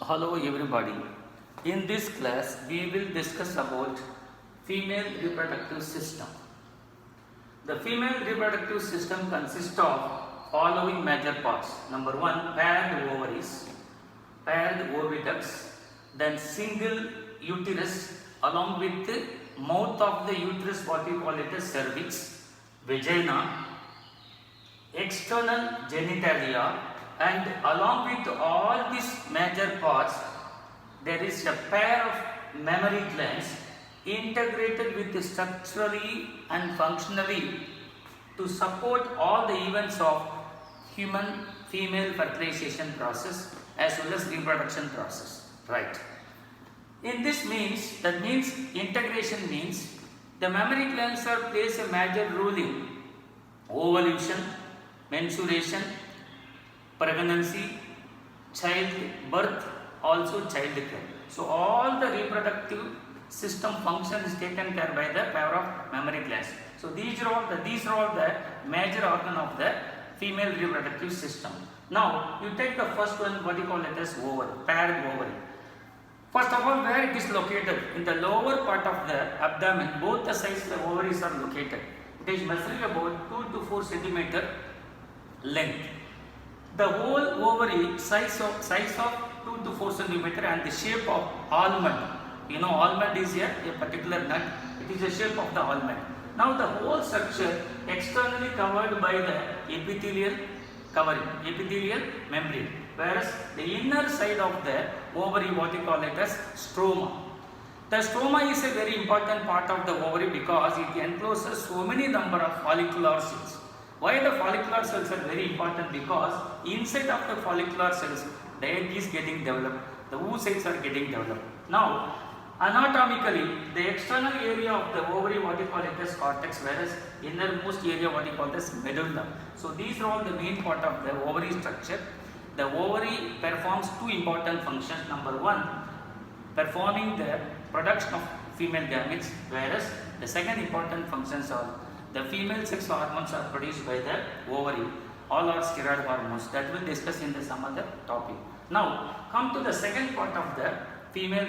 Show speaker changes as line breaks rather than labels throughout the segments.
Hello everybody. In this class we will discuss about female reproductive system. The female reproductive system consists of following major parts. Number 1, paired ovaries, paired oviducts, then single uterus along with the mouth of the uterus, what we call it as cervix, vagina, external genitalia, and along with all these major parts there is a pair of mammary glands integrated with structurally and functionally to support all the events of human female fertilization process as well as reproduction process, right? In this means, that means integration means the mammary glands are plays a major role in ovulation, menstruation, pregnancy, child birth, also childcare. So all the reproductive system function is taken care by the pair of mammary glands. So these are all the major organ of the female reproductive system. Now you take the first one, what you call it as ovary, paired ovary. First of all, where it is located? In the lower part of the abdomen, both the sides of the ovaries are located. It is measuring about 2 to 4 centimeter length. The whole ovary size of 2 to 4 centimeter and the shape of almond. You know, almond is a particular nut. It is the shape of the almond. Now the whole structure externally covered by the epithelial covering, epithelial membrane, whereas the inner side of the ovary, what you call it as stroma. The stroma is a very important part of the ovary because it encloses so many number of follicular cells. Why the follicular cells are very important? Because inside of the follicular cells, the egg is getting developed, the oocytes are getting developed. Now, anatomically, the external area of the ovary, what you call it as cortex, whereas innermost area, what you call as medulla. So these are all the main part of the ovary structure. The ovary performs two important functions. Number 1, performing the production of female gametes, whereas the second important functions are the female sex hormones are produced by the ovary. All are steroid hormones that we'll discuss in some other topic. Now come to the second part of the female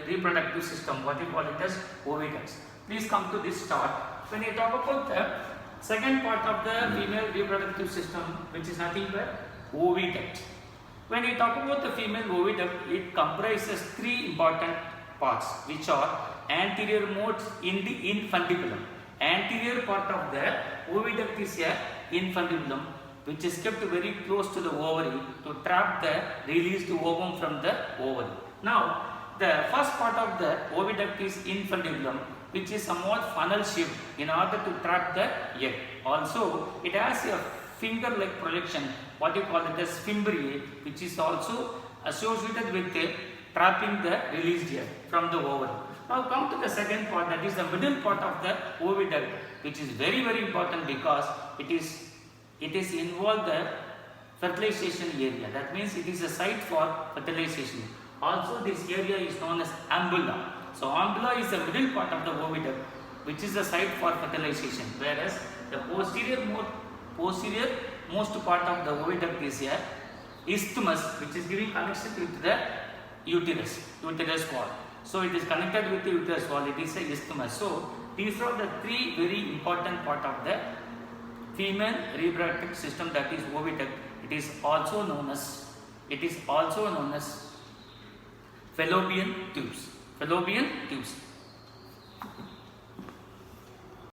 reproductive system, what we call it as oviducts. Please come to this chart. When you talk about the second part of the female reproductive system, which is nothing but oviduct. When you talk about the female oviduct, it comprises 3 important parts, which are anterior modes in the infundibulum. Anterior part of the oviduct is a infundibulum, which is kept very close to the ovary to trap the released ovum from the ovary. Now, the first part of the oviduct is infundibulum, which is somewhat funnel shaped in order to trap the egg. Also, it has a finger-like projection, what you call it as fimbriae, which is also associated with trapping the released egg from the ovary. Now come to the second part, that is the middle part of the oviduct, which is very important because it is involved the fertilization area. That means it is a site for fertilization. Also this area is known as ampulla. So ampulla is the middle part of the oviduct, which is the site for fertilization, whereas the posterior most part of the oviduct is a isthmus, which is giving connection with the uterus wall. So it is connected with the uterus wall, it is a isthmus. So these are the 3 very important part of the female reproductive system, that is oviduct. It is also known as fallopian tubes.